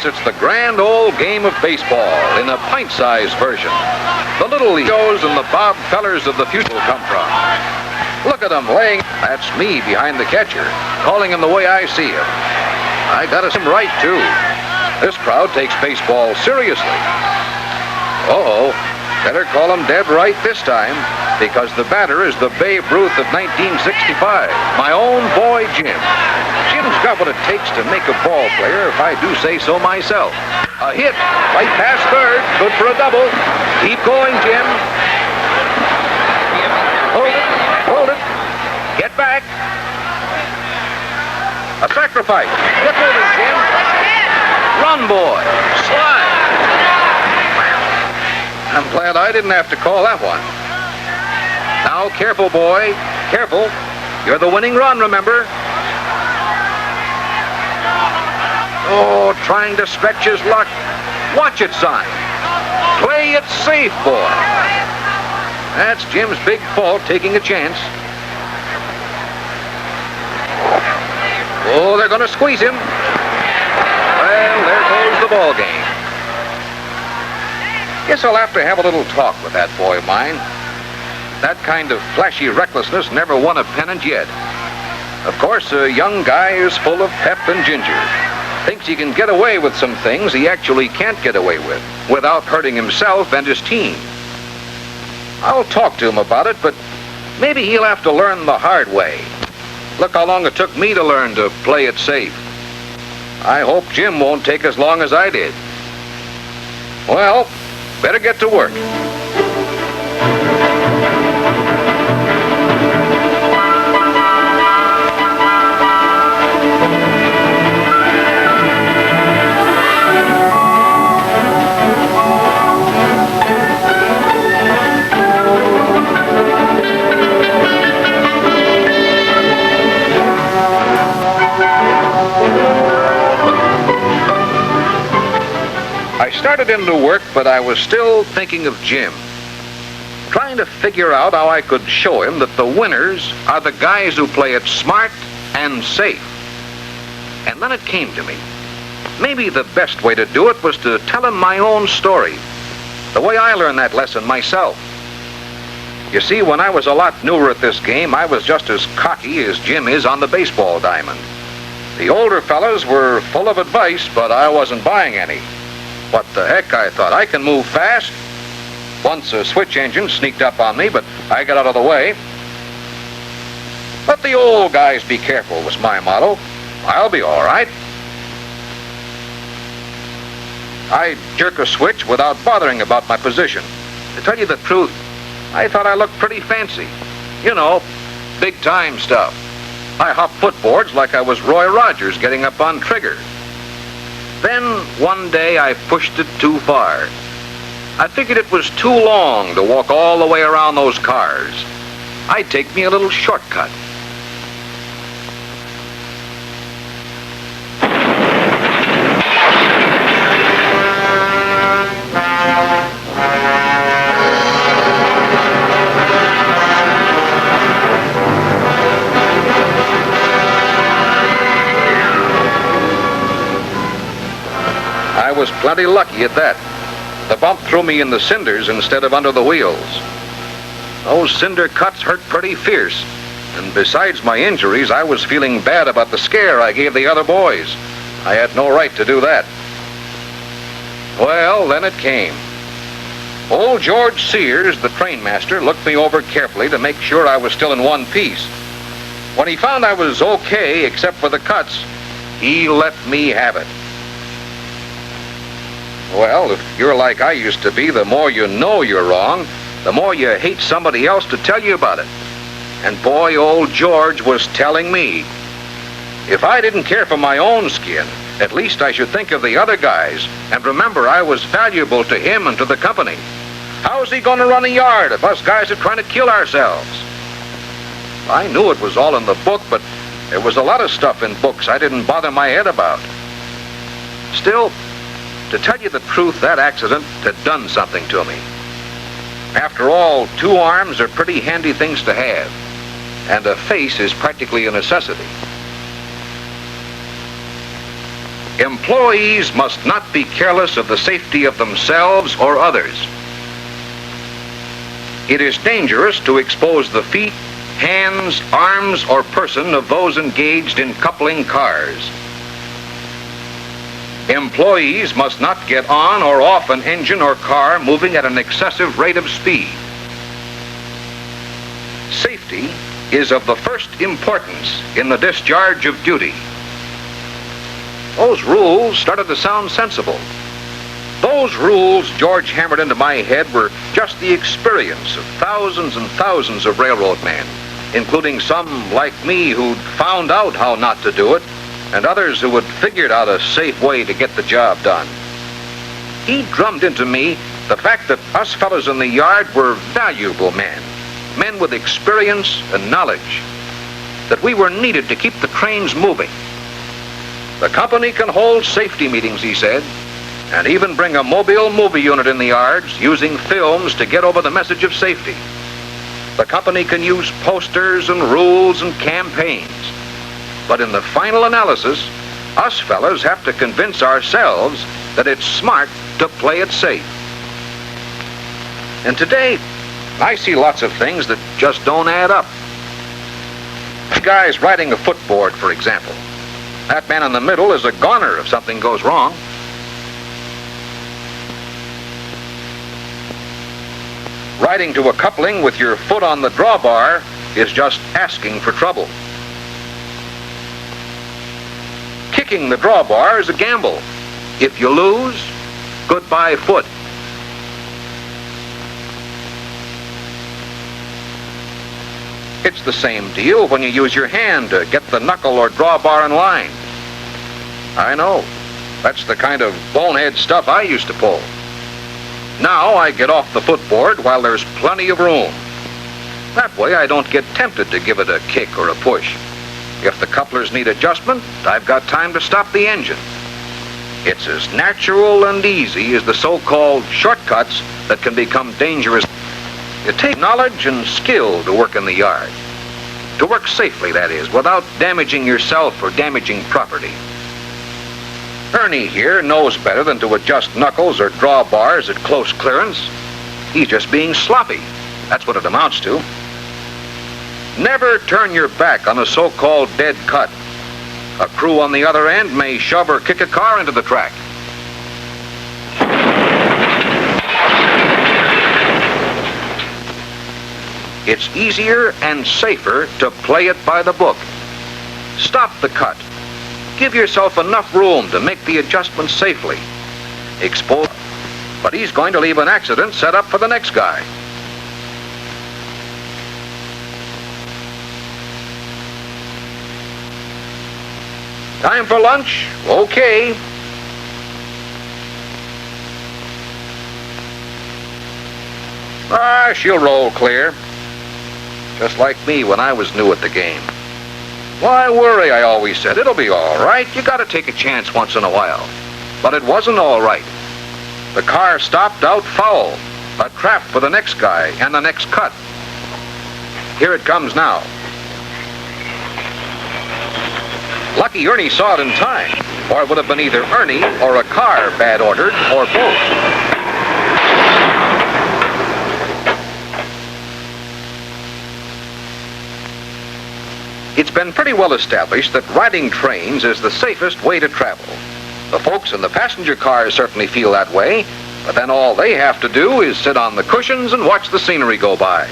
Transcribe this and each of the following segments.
Yes, it's the grand old game of baseball in a pint-sized version. The little Joes and the Bob Fellers of the future will come from. Look at them laying. That's me behind the catcher, calling him the way I see him. I got him right, too. This crowd takes baseball seriously. Uh-oh. Better call him dead right this time, because the batter is the Babe Ruth of 1965, my own boy Jim. Jim's got what it takes to make a ball player, if I do say so myself. A hit, right past third, good for a double. Keep going, Jim. Hold it. Get back. A sacrifice. Get moving, Jim. Run, boy. Slide. I'm glad I didn't have to call that one. Now, careful, boy. Careful. You're the winning run, remember? Oh, trying to stretch his luck. Watch it, son. Play it safe, boy. That's Jim's big fault, taking a chance. Oh, they're going to squeeze him. Well, there goes the ball game. Guess I'll have to have a little talk with that boy of mine. That kind of flashy recklessness never won a pennant yet. Of course, a young guy is full of pep and ginger. Thinks he can get away with some things he actually can't get away with without hurting himself and his team. I'll talk to him about it, but maybe he'll have to learn the hard way. Look how long it took me to learn to play it safe. I hope Jim won't take as long as I did. Well, better get to work. I started into work, but I was still thinking of Jim. Trying to figure out how I could show him that the winners are the guys who play it smart and safe. And then it came to me. Maybe the best way to do it was to tell him my own story, the way I learned that lesson myself. You see, when I was a lot newer at this game, I was just as cocky as Jim is on the baseball diamond. The older fellas were full of advice, but I wasn't buying any. What the heck, I thought. I can move fast. Once a switch engine sneaked up on me, but I got out of the way. Let the old guys be careful was my motto. I'll be all right. I jerk a switch without bothering about my position. To tell you the truth, I thought I looked pretty fancy. You know, big-time stuff. I hopped footboards like I was Roy Rogers getting up on Trigger. Then, one day, I pushed it too far. I figured it was too long to walk all the way around those cars. I'd take me a little shortcut. I was plenty lucky at that. The bump threw me in the cinders instead of under the wheels. Those cinder cuts hurt pretty fierce, and besides my injuries, I was feeling bad about the scare I gave the other boys. I had no right to do that. Well, then it came. Old George Sears, the trainmaster, looked me over carefully to make sure I was still in one piece. When he found I was okay, except for the cuts, he let me have it. Well, if you're like I used to be, the more you know you're wrong, the more you hate somebody else to tell you about it. And boy, old George was telling me. If I didn't care for my own skin, at least I should think of the other guys and remember I was valuable to him and to the company. How's he going to run a yard if us guys are trying to kill ourselves? I knew it was all in the book, but there was a lot of stuff in books I didn't bother my head about. Still, to tell you the truth, that accident had done something to me. After all, 2 arms are pretty handy things to have, and a face is practically a necessity. Employees must not be careless of the safety of themselves or others. It is dangerous to expose the feet, hands, arms, or person of those engaged in coupling cars. Employees must not get on or off an engine or car moving at an excessive rate of speed. Safety is of the first importance in the discharge of duty. Those rules started to sound sensible. Those rules George hammered into my head were just the experience of thousands and thousands of railroad men, including some like me who'd found out how not to do it, and others who had figured out a safe way to get the job done. He drummed into me the fact that us fellows in the yard were valuable men with experience and knowledge, that we were needed to keep the trains moving. The company can hold safety meetings, he said, and even bring a mobile movie unit in the yards using films to get over the message of safety. The company can use posters and rules and campaigns. But in the final analysis, us fellas have to convince ourselves that it's smart to play it safe. And today, I see lots of things that just don't add up. The guy's riding a footboard, for example. That man in the middle is a goner if something goes wrong. Riding to a coupling with your foot on the drawbar is just asking for trouble. Kicking the drawbar is a gamble. If you lose, goodbye foot. It's the same deal when you use your hand to get the knuckle or drawbar in line. I know. That's the kind of bonehead stuff I used to pull. Now I get off the footboard while there's plenty of room. That way I don't get tempted to give it a kick or a push. If the couplers need adjustment, I've got time to stop the engine. It's as natural and easy as the so-called shortcuts that can become dangerous. It takes knowledge and skill to work in the yard. To work safely, that is, without damaging yourself or damaging property. Ernie here knows better than to adjust knuckles or drawbars at close clearance. He's just being sloppy. That's what it amounts to. Never turn your back on a so-called dead cut. A crew on the other end may shove or kick a car into the track. It's easier and safer to play it by the book. Stop the cut. Give yourself enough room to make the adjustment safely. Expose, but he's going to leave an accident set up for the next guy. Time for lunch? Okay. She'll roll clear. Just like me when I was new at the game. Why worry, I always said. It'll be all right. You got to take a chance once in a while. But it wasn't all right. The car stopped out foul. A trap for the next guy and the next cut. Here it comes now. Lucky Ernie saw it in time, or it would have been either Ernie or a car bad ordered, or both. It's been pretty well established that riding trains is the safest way to travel. The folks in the passenger cars certainly feel that way, but then all they have to do is sit on the cushions and watch the scenery go by.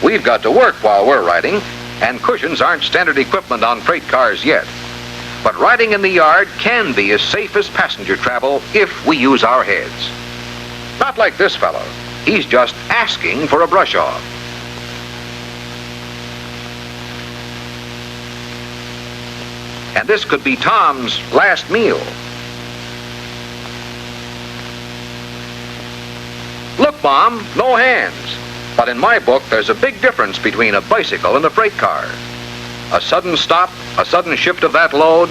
We've got to work while we're riding, and cushions aren't standard equipment on freight cars yet. But riding in the yard can be as safe as passenger travel if we use our heads. Not like this fellow. He's just asking for a brush off. And this could be Tom's last meal. Look, Mom, no hands. But in my book, there's a big difference between a bicycle and a freight car. A sudden stop, a sudden shift of that load,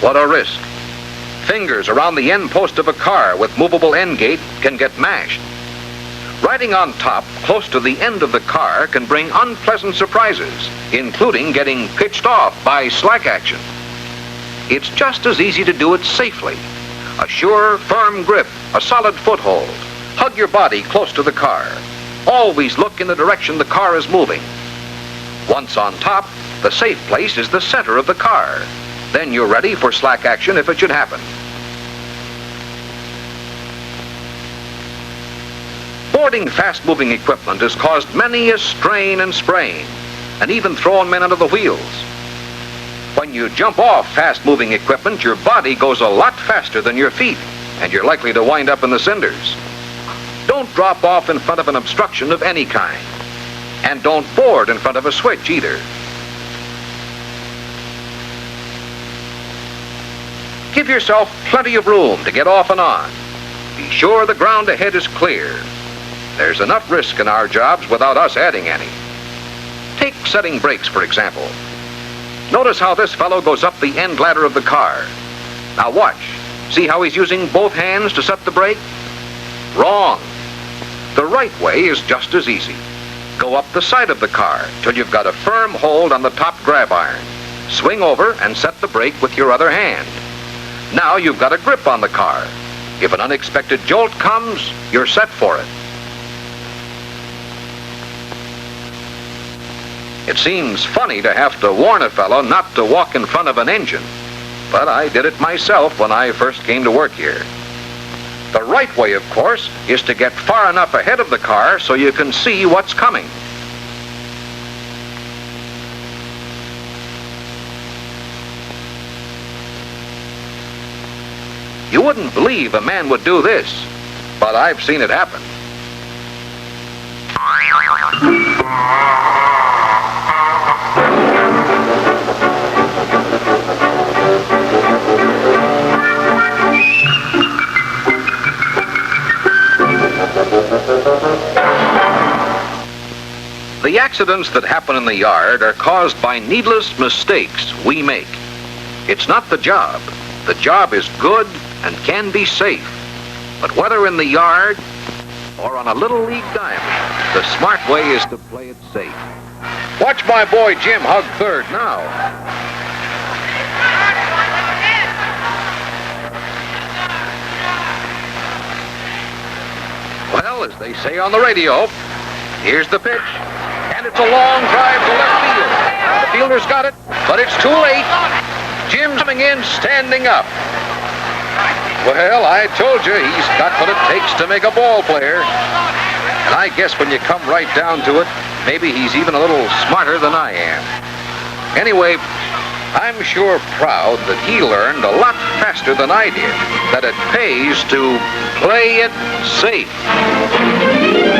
what a risk. Fingers around the end post of a car with movable end gate can get mashed. Riding on top, close to the end of the car, can bring unpleasant surprises, including getting pitched off by slack action. it's just as easy to do it safely. A sure, firm grip, a solid foothold. Hug your body close to the car. Always look in the direction the car is moving. Once on top, the safe place is the center of the car. Then you're ready for slack action if it should happen. Boarding fast-moving equipment has caused many a strain and sprain, and even thrown men under the wheels. When you jump off fast-moving equipment, your body goes a lot faster than your feet, and you're likely to wind up in the cinders. Don't drop off in front of an obstruction of any kind. And don't board in front of a switch either. Give yourself plenty of room to get off and on. Be sure the ground ahead is clear. There's enough risk in our jobs without us adding any. Take setting brakes, for example. Notice how this fellow goes up the end ladder of the car. Now watch. See how he's using both hands to set the brake? Wrong. The right way is just as easy. Go up the side of the car till you've got a firm hold on the top grab iron. Swing over and set the brake with your other hand. Now you've got a grip on the car. If an unexpected jolt comes, you're set for it. It seems funny to have to warn a fellow not to walk in front of an engine, but I did it myself when I first came to work here. The right way, of course, is to get far enough ahead of the car so you can see what's coming. You wouldn't believe a man would do this, but I've seen it happen. The accidents that happen in the yard are caused by needless mistakes we make. It's not the job. The job is good and can be safe. But whether in the yard or on a Little League diamond, the smart way is to play it safe. Watch my boy Jim hug third now. Well, as they say on the radio, here's the pitch. And it's a long drive to left field. The fielder's got it, but it's too late. Jim's coming in standing up. Well, I told you he's got what it takes to make a ball player. And I guess when you come right down to it, maybe he's even a little smarter than I am. Anyway, I'm sure proud that he learned a lot faster than I did that it pays to play it safe.